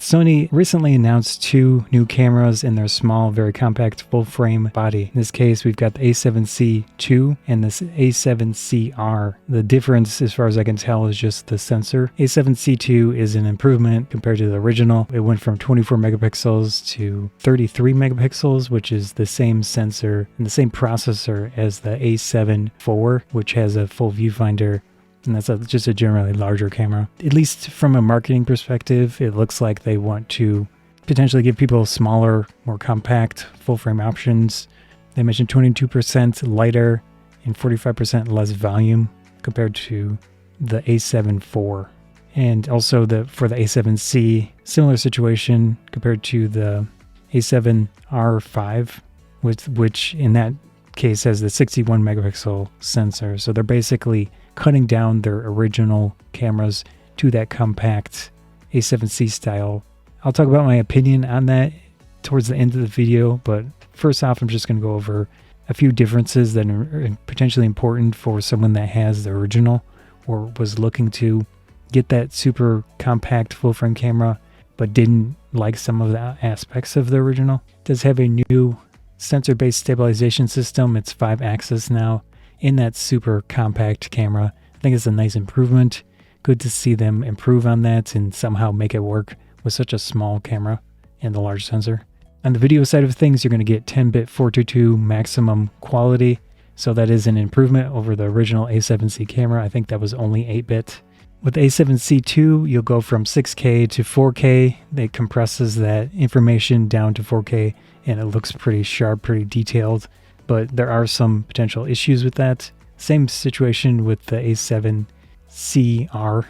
Sony recently announced two new cameras in their small, very compact full-frame body. In this case, we've got the A7C II and this A7CR. The difference, as far as I can tell, is just the sensor. A7C II is an improvement compared to the original. It went from 24 megapixels to 33 megapixels, which is the same sensor and the same processor as the A7 IV, which has a full viewfinder. And that's just a generally larger camera. At least from a marketing perspective, it looks like they want to potentially give people smaller, more compact, full-frame options. They mentioned 22% lighter and 45% less volume compared to the A7 IV. And also for the A7C, similar situation compared to the A7R5, which in that case has the 61 megapixel sensor. So they're basically cutting down their original cameras to that compact A7C style. I'll talk about my opinion on that towards the end of the video, but first off, I'm just going to go over a few differences that are potentially important for someone that has the original or was looking to get that super compact full-frame camera but didn't like some of the aspects of the original. It does have a new sensor-based stabilization system. It's 5-axis now in that super compact camera. I think it's a nice improvement. Good to see them improve on that and somehow make it work with such a small camera and the large sensor. On the video side of things, you're going to get 10-bit 422 maximum quality. So that is an improvement over the original A7C camera. I think that was only 8-bit. With A7C II, you'll go from 6K to 4K. It compresses that information down to 4K and it looks pretty sharp, pretty detailed. But there are some potential issues with that. Same situation with the A7CR.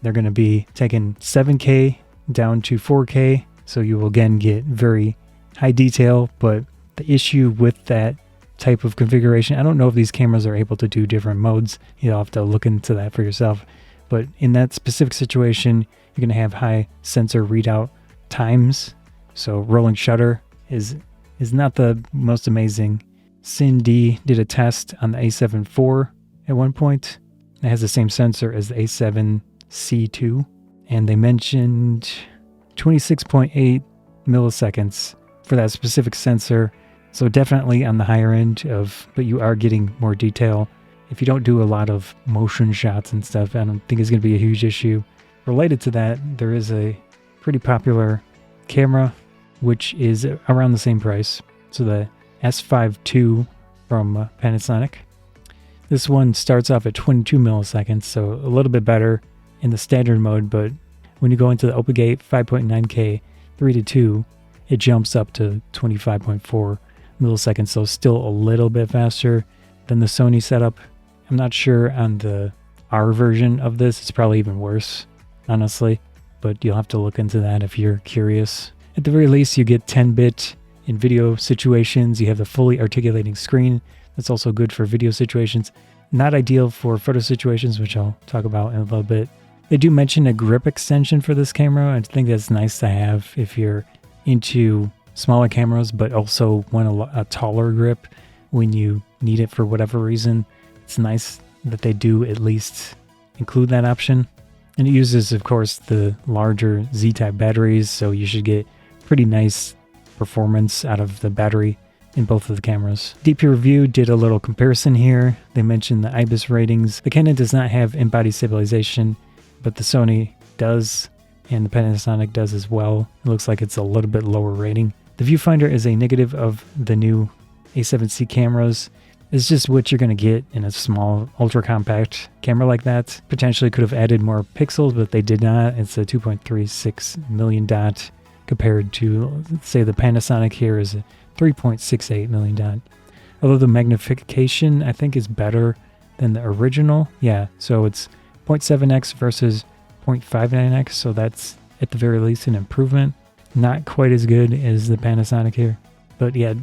They're going to be taking 7K down to 4K. So you will again get very high detail. But the issue with that type of configuration, I don't know if these cameras are able to do different modes. You'll have to look into that for yourself. But in that specific situation, you're going to have high sensor readout times. So rolling shutter is not the most amazing. Cindy did a test on the A7 IV at one point. It has the same sensor as the A7C II. And they mentioned 26.8 milliseconds for that specific sensor. So definitely on the higher end but you are getting more detail. If you don't do a lot of motion shots and stuff, I don't think it's going to be a huge issue. Related to that, there is a pretty popular camera, which is around the same price. So the S5 II from Panasonic. This one starts off at 22 milliseconds, so a little bit better in the standard mode, but when you go into the Opagate 5.9K 3:2, it jumps up to 25.4 milliseconds, so still a little bit faster than the Sony setup. I'm not sure on the R version of this, it's probably even worse, honestly, but you'll have to look into that if you're curious. At the very least, you get 10-bit in video situations. You have the fully articulating screen. That's also good for video situations. Not ideal for photo situations, which I'll talk about in a little bit. They do mention a grip extension for this camera. I think that's nice to have if you're into smaller cameras, but also want a taller grip when you need it for whatever reason. It's nice that they do at least include that option. And it uses, of course, the larger Z-type batteries, so you should get pretty nice performance out of the battery in both of the cameras. DP Review did a little comparison here. They mentioned the IBIS ratings. The Canon does not have in-body stabilization, but the Sony does, and the Panasonic does as well. It looks like it's a little bit lower rating. The viewfinder is a negative of the new A7C cameras. It's just what you're going to get in a small, ultra-compact camera like that. Potentially could have added more pixels, but they did not. It's a 2.36 million dot compared to, say, the Panasonic here is a 3.68 million dot. Although the magnification, I think, is better than the original. Yeah, so it's 0.7x versus 0.59x, so that's at the very least an improvement. Not quite as good as the Panasonic here. But yeah,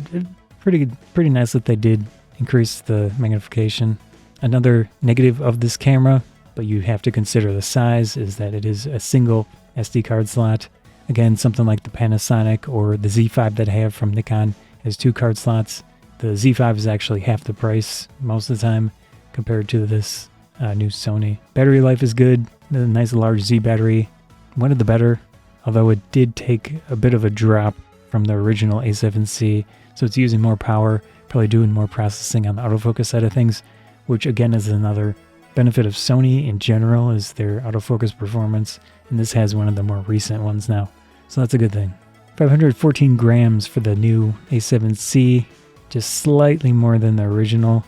pretty nice that they did increase the magnification. Another negative of this camera, but you have to consider the size, is that it is a single SD card slot. Again, something like the Panasonic or the Z5 that I have from Nikon has 2 card slots. The Z5 is actually half the price most of the time compared to this new Sony. Battery life is good. The nice large Z battery, one of the better although it did take a bit of a drop from the original A7C, so it's using more power, probably doing more processing on the autofocus side of things, which again is another benefit of Sony in general, is their autofocus performance, and this has one of the more recent ones now, so that's a good thing. 514 grams for the new A7C, just slightly more than the original.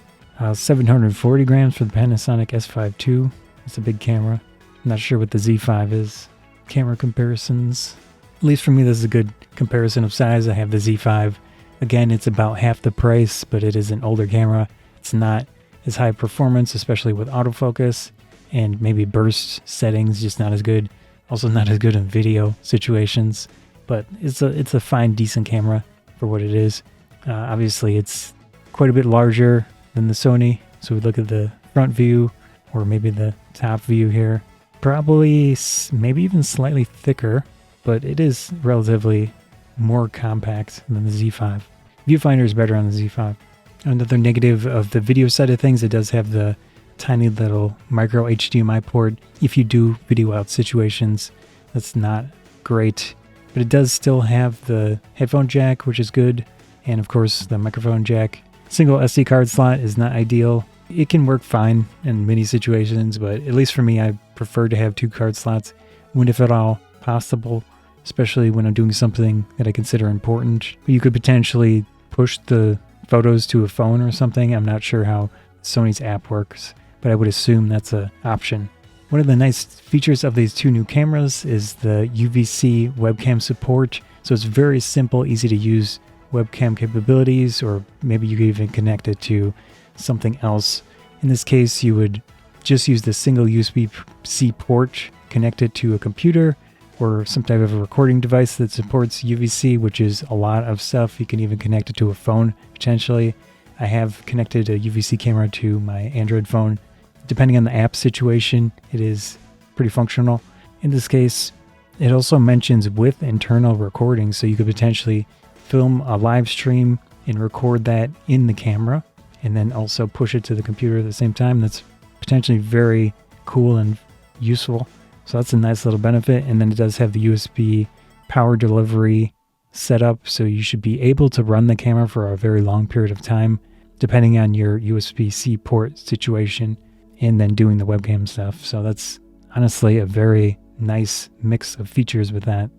740 grams for the Panasonic S5 II. It's a big camera. I'm not sure what the Z5 is. Camera comparisons. At least for me, this is a good comparison of size. I have the Z5. Again, it's about half the price, but it is an older camera. It's not as high performance, especially with autofocus, and maybe burst settings, just not as good. Also not as good in video situations, but it's a fine, decent camera for what it is. Obviously, it's quite a bit larger than the Sony. So we look at the front view, or maybe the top view here. Probably, maybe even slightly thicker, but it is relatively more compact than the Z5. Viewfinder is better on the Z5. Another negative of the video side of things, it does have the tiny little micro HDMI port. If you do video out situations, that's not great. But it does still have the headphone jack, which is good. And of course, the microphone jack. Single SD card slot is not ideal. It can work fine in many situations, but at least for me, I prefer to have 2 card slots when, if at all, possible, especially when I'm doing something that I consider important. You could potentially push the photos to a phone or something. I'm not sure how Sony's app works, but I would assume that's an option. One of the nice features of these 2 new cameras is the UVC webcam support. So it's very simple, easy to use webcam capabilities, or maybe you could even connect it to something else. In this case, you would just use the single USB-C port, connect it to a computer or some type of a recording device that supports UVC, which is a lot of stuff. You can even connect it to a phone, potentially. I have connected a UVC camera to my Android phone. Depending on the app situation, it is pretty functional. In this case, it also mentions with internal recording, so you could potentially film a live stream and record that in the camera, and then also push it to the computer at the same time. That's potentially very cool and useful. So that's a nice little benefit. And then it does have the USB power delivery setup, so you should be able to run the camera for a very long period of time, depending on your USB-C port situation, and then doing the webcam stuff. So that's honestly a very nice mix of features with that.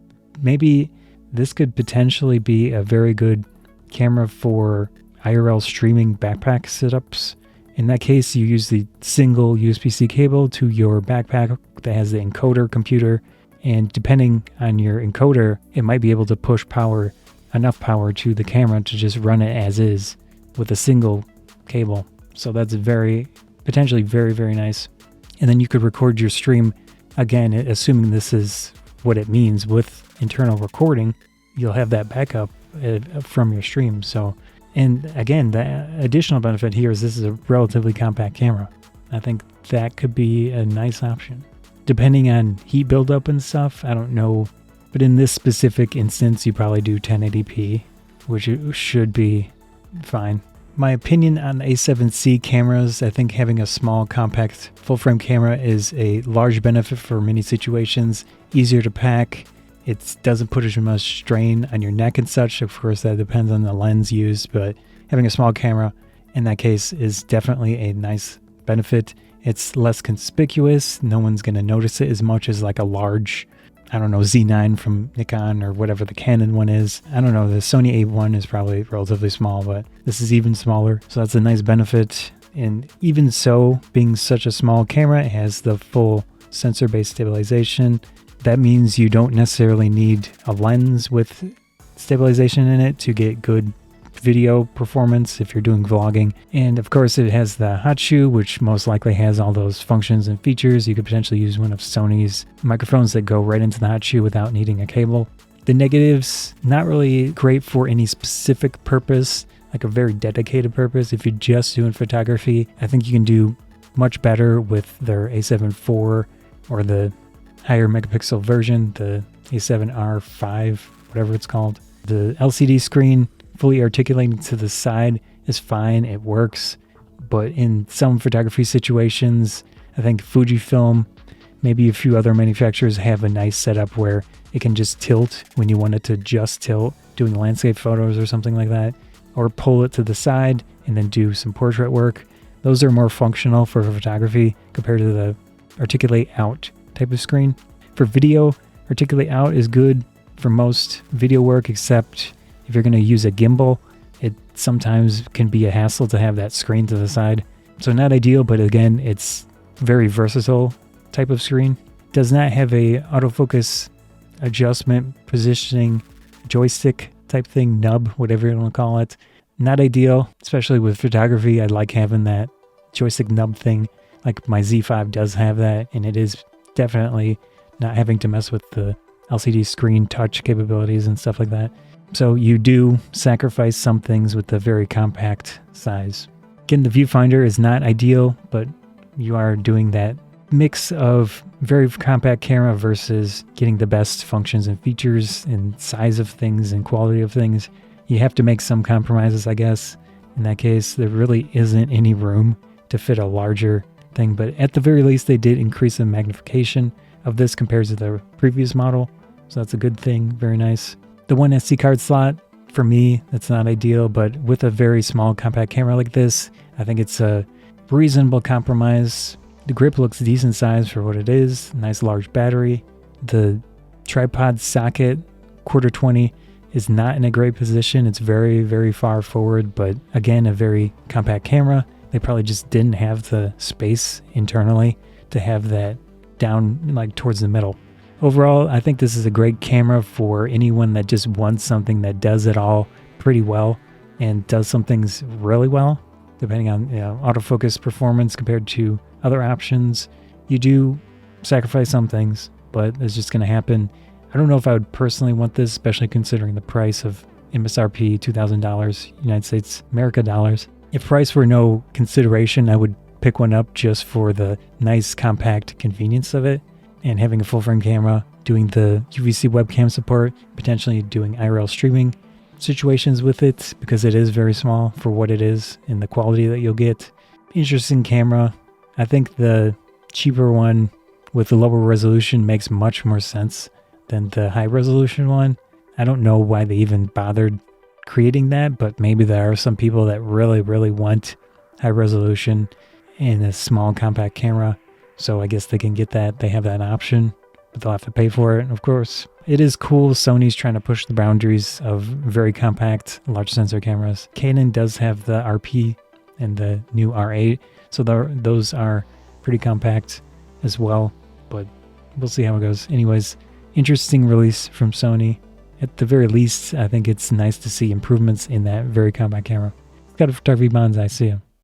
Maybe this could potentially be a very good camera for IRL streaming backpack setups. In that case, you use the single USB-C cable to your backpack that has the encoder computer, and depending on your encoder, it might be able to push enough power to the camera to just run it as is with a single cable. So that's potentially very, very nice. And then you could record your stream, again, assuming this is what it means with internal recording, you'll have that backup from your stream. So, and again, the additional benefit here is this is a relatively compact camera. I think that could be a nice option. Depending on heat buildup and stuff, I don't know, but in this specific instance, you probably do 1080p, which should be fine. My opinion on the A7C cameras, I think having a small, compact, full-frame camera is a large benefit for many situations. Easier to pack. It doesn't put as much strain on your neck and such. Of course, that depends on the lens used, but having a small camera in that case is definitely a nice benefit. It's less conspicuous. No one's going to notice it as much as like a large, Z9 from Nikon or whatever the Canon one is. I don't know, the Sony A1 is probably relatively small, but this is even smaller. So that's a nice benefit. And even so, being such a small camera, it has the full sensor-based stabilization. That means you don't necessarily need a lens with stabilization in it to get good video performance if you're doing vlogging. And of course it has the hot shoe, which most likely has all those functions and features. You could potentially use one of Sony's microphones that go right into the hot shoe without needing a cable. The negatives, not really great for any specific purpose, like a very dedicated purpose. If you're just doing photography, I think you can do much better with their A7 IV or the higher megapixel version, the A7R5, whatever it's called. The LCD screen fully articulating to the side is fine, it works, but in some photography situations, I think Fujifilm Maybe a few other manufacturers have a nice setup where it can just tilt when you want it to just tilt, doing landscape photos or something like that, or pull it to the side and then do some portrait work. Those are more functional for photography compared to the articulate out type of screen. For video, articulate out is good for most video work, except if you're going to use a gimbal, it sometimes can be a hassle to have that screen to the side. So not ideal, but again, it's very versatile type of screen. Does not have a autofocus adjustment positioning joystick type thing, nub, whatever you want to call it. Not ideal, especially with photography. I like having that joystick nub thing. Like my Z5 does have that, and it is definitely not having to mess with the LCD screen touch capabilities and stuff like that. So you do sacrifice some things with the very compact size. Again, the viewfinder is not ideal, but you are doing that mix of very compact camera versus getting the best functions and features and size of things and quality of things. You have to make some compromises, I guess. In that case, there really isn't any room to fit a larger thing, but at the very least, they did increase the magnification of this compared to the previous model. So that's a good thing. Very nice. The one SD card slot, for me, that's not ideal, but with a very small compact camera like this, I think it's a reasonable compromise. The grip looks decent size for what it is. Nice large battery. The tripod socket, 1/4-20, is not in a great position. It's very, very far forward, but again, a very compact camera. They probably just didn't have the space internally to have that down like towards the middle. Overall, I think this is a great camera for anyone that just wants something that does it all pretty well and does some things really well, depending on autofocus performance compared to other options. You do sacrifice some things, but it's just going to happen. I don't know if I would personally want this, especially considering the price of MSRP, $2,000 United States America dollars. If price were no consideration, I would pick one up just for the nice compact convenience of it and having a full frame camera, doing the UVC webcam support, potentially doing IRL streaming situations with it because it is very small for what it is and the quality that you'll get. Interesting camera. I think the cheaper one with the lower resolution makes much more sense than the high resolution one. I don't know why they even bothered creating that, but maybe there are some people that really, really want high resolution in a small compact camera. So I guess they can get that. They have that option, but they'll have to pay for it, of course. It is cool. Sony's trying to push the boundaries of very compact, large sensor cameras. Canon does have the RP and the new R8. So those are pretty compact as well, but we'll see how it goes. Anyways, interesting release from Sony. At the very least, I think it's nice to see improvements in that very compact camera. Got a photography Banzai. See ya.